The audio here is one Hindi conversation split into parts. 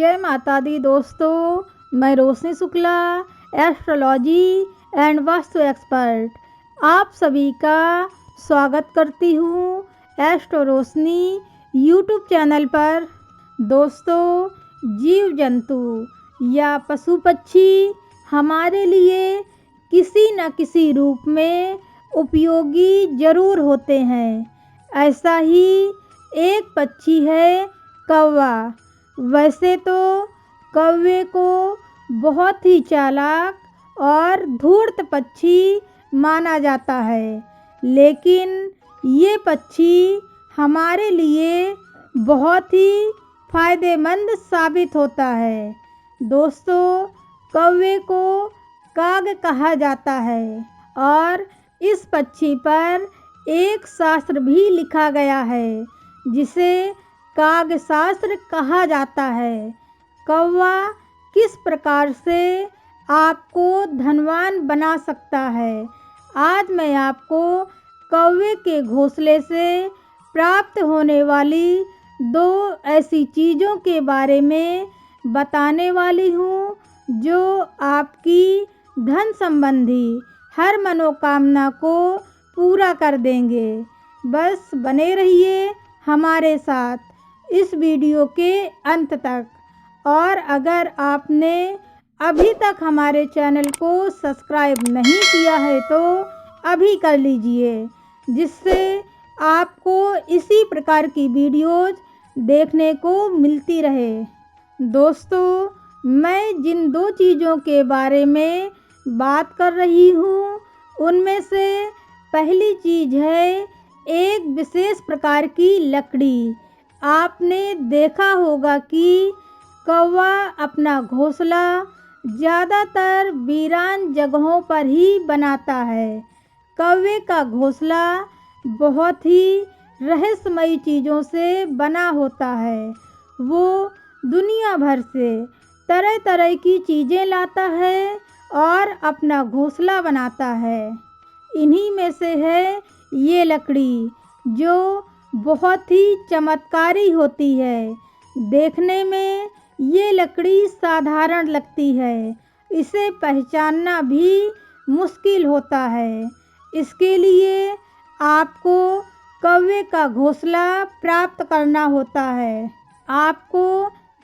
जय माता दी दोस्तों, मैं Roshni Shukla, astrology and vastu expert आप सभी का स्वागत करती हूँ एस्ट्रो रोशनी यूट्यूब चैनल पर। दोस्तों, जीव जंतु या पशु पक्षी हमारे लिए किसी न किसी रूप में उपयोगी जरूर होते हैं। ऐसा ही एक पक्षी है कौवा। वैसे तो कौवे को बहुत ही चालाक और धूर्त पक्षी माना जाता है, लेकिन ये पक्षी हमारे लिए बहुत ही फायदेमंद साबित होता है। दोस्तों, कौवे को काग कहा जाता है और इस पक्षी पर एक शास्त्र भी लिखा गया है जिसे काग शास्त्र कहा जाता है। कौवा किस प्रकार से आपको धनवान बना सकता है, आज मैं आपको कौवे के घोंसले से प्राप्त होने वाली 2 ऐसी चीज़ों के बारे में बताने वाली हूँ जो आपकी धन संबंधी हर मनोकामना को पूरा कर देंगे। बस बने रहिए हमारे साथ इस वीडियो के अंत तक। और अगर आपने अभी तक हमारे चैनल को सब्सक्राइब नहीं किया है तो अभी कर लीजिए, जिससे आपको इसी प्रकार की वीडियोज़ देखने को मिलती रहे। दोस्तों, मैं जिन 2 चीज़ों के बारे में बात कर रही हूँ उनमें से पहली चीज़ है एक विशेष प्रकार की लकड़ी। आपने देखा होगा कि कौवा अपना घोंसला ज़्यादातर वीरान जगहों पर ही बनाता है। कौवे का घोंसला बहुत ही रहस्यमयी चीज़ों से बना होता है। वो दुनिया भर से तरह तरह की चीज़ें लाता है और अपना घोंसला बनाता है। इन्हीं में से है ये लकड़ी, जो बहुत ही चमत्कारी होती है। देखने में ये लकड़ी साधारण लगती है, इसे पहचानना भी मुश्किल होता है। इसके लिए आपको कौवे का घोंसला प्राप्त करना होता है। आपको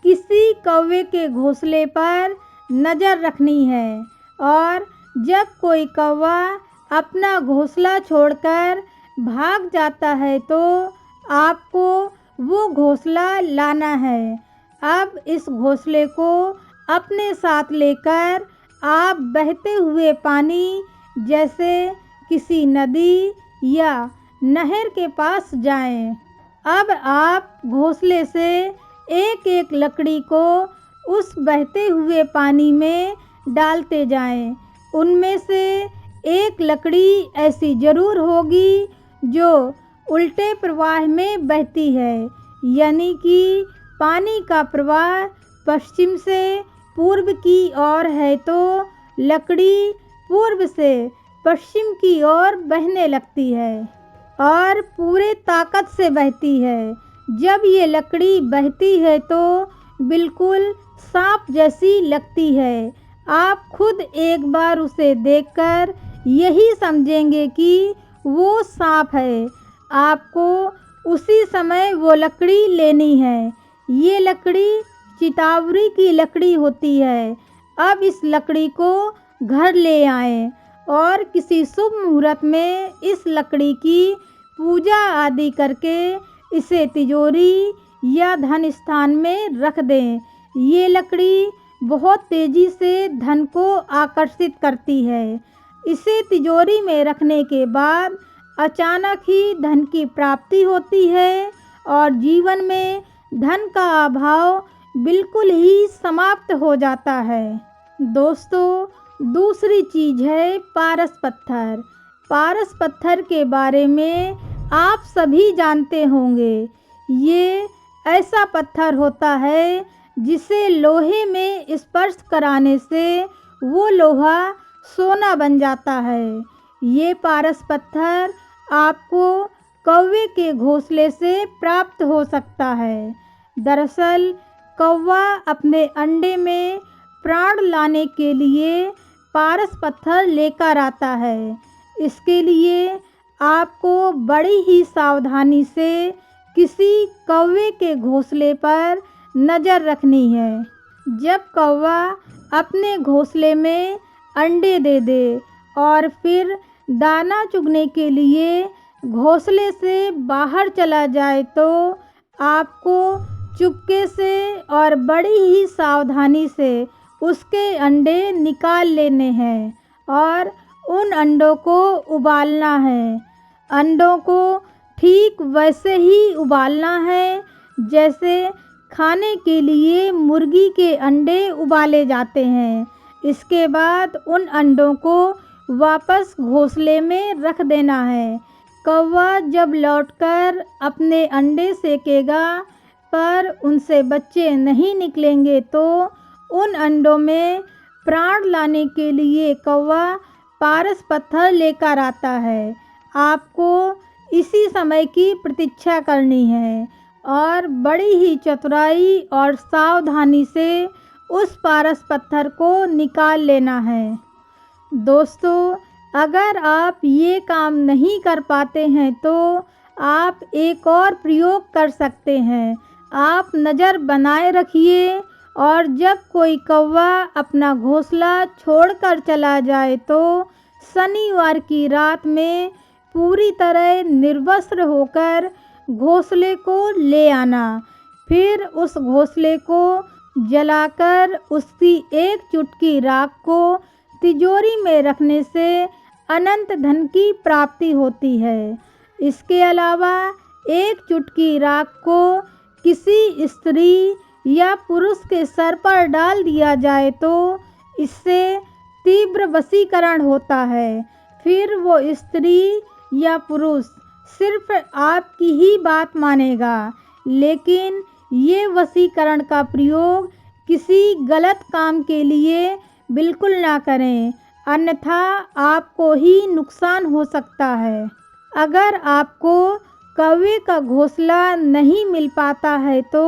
किसी कौवे के घोंसले पर नज़र रखनी है और जब कोई कौवा अपना घोंसला छोड़कर भाग जाता है तो आपको वो घोंसला लाना है। अब इस घोंसले को अपने साथ लेकर आप बहते हुए पानी जैसे किसी नदी या नहर के पास जाएं। अब आप घोंसले से एक एक लकड़ी को उस बहते हुए पानी में डालते जाएं। उनमें से एक लकड़ी ऐसी ज़रूर होगी जो उल्टे प्रवाह में बहती है, यानी कि पानी का प्रवाह पश्चिम से पूर्व की ओर है तो लकड़ी पूर्व से पश्चिम की ओर बहने लगती है और पूरे ताकत से बहती है। जब ये लकड़ी बहती है तो बिल्कुल सांप जैसी लगती है। आप खुद एक बार उसे देखकर यही समझेंगे कि वो सांप है। आपको उसी समय वो लकड़ी लेनी है। ये लकड़ी चितावरी की लकड़ी होती है। अब इस लकड़ी को घर ले आएं और किसी शुभ मुहूर्त में इस लकड़ी की पूजा आदि करके इसे तिजोरी या धन स्थान में रख दें। ये लकड़ी बहुत तेज़ी से धन को आकर्षित करती है। इसे तिजोरी में रखने के बाद अचानक ही धन की प्राप्ति होती है और जीवन में धन का अभाव बिल्कुल ही समाप्त हो जाता है। दोस्तों, दूसरी चीज़ है पारस पत्थर। पारस पत्थर के बारे में आप सभी जानते होंगे। ये ऐसा पत्थर होता है जिसे लोहे में स्पर्श कराने से वो लोहा सोना बन जाता है। ये पारस पत्थर आपको कौवे के घोंसले से प्राप्त हो सकता है। दरअसल कौवा अपने अंडे में प्राण लाने के लिए पारस पत्थर लेकर आता है। इसके लिए आपको बड़ी ही सावधानी से किसी कौवे के घोंसले पर नज़र रखनी है। जब कौवा अपने घोंसले में अंडे दे दे और फिर दाना चुगने के लिए घोंसले से बाहर चला जाए तो आपको चुपके से और बड़ी ही सावधानी से उसके अंडे निकाल लेने हैं और उन अंडों को उबालना है। अंडों को ठीक वैसे ही उबालना है जैसे खाने के लिए मुर्गी के अंडे उबाले जाते हैं। इसके बाद उन अंडों को वापस घोंसले में रख देना है। कौवा जब लौटकर अपने अंडे सेकेगा पर उनसे बच्चे नहीं निकलेंगे तो उन अंडों में प्राण लाने के लिए कौवा पारस पत्थर लेकर आता है। आपको इसी समय की प्रतीक्षा करनी है और बड़ी ही चतुराई और सावधानी से उस पारस पत्थर को निकाल लेना है। दोस्तों, अगर आप ये काम नहीं कर पाते हैं तो आप एक और प्रयोग कर सकते हैं। आप नज़र बनाए रखिए और जब कोई कौवा अपना घोंसला छोड़कर चला जाए तो शनिवार की रात में पूरी तरह निर्वस्त्र होकर घोंसले को ले आना। फिर उस घोंसले को जलाकर उसकी एक चुटकी राख को तिजोरी में रखने से अनंत धन की प्राप्ति होती है। इसके अलावा एक चुटकी राख को किसी स्त्री या पुरुष के सर पर डाल दिया जाए तो इससे तीव्र वशीकरण होता है। फिर वो स्त्री या पुरुष सिर्फ आपकी ही बात मानेगा, लेकिन ये वशीकरण का प्रयोग किसी गलत काम के लिए बिल्कुल ना करें, अन्यथा आपको ही नुकसान हो सकता है। अगर आपको कौवे का घोंसला नहीं मिल पाता है तो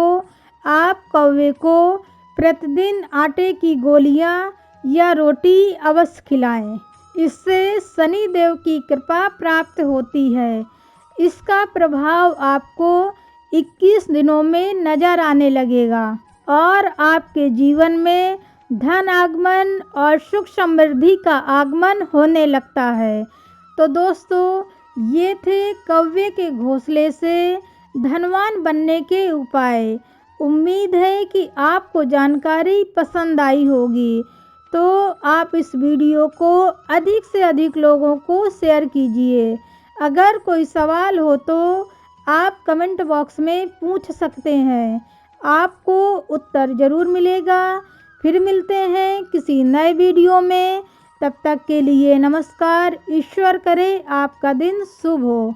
आप कौवे को प्रतिदिन आटे की गोलियां या रोटी अवश्य खिलाएं। इससे शनि देव की कृपा प्राप्त होती है। इसका प्रभाव आपको 21 दिनों में नज़र आने लगेगा और आपके जीवन में धन आगमन और सुख समृद्धि का आगमन होने लगता है। तो दोस्तों, ये थे कौवे के घोंसले से धनवान बनने के उपाय। उम्मीद है कि आपको जानकारी पसंद आई होगी, तो आप इस वीडियो को अधिक से अधिक लोगों को शेयर कीजिए। अगर कोई सवाल हो तो आप कमेंट बॉक्स में पूछ सकते हैं, आपको उत्तर ज़रूर मिलेगा। फिर मिलते हैं किसी नए वीडियो में, तब तक के लिए नमस्कार। ईश्वर करे आपका दिन शुभ हो।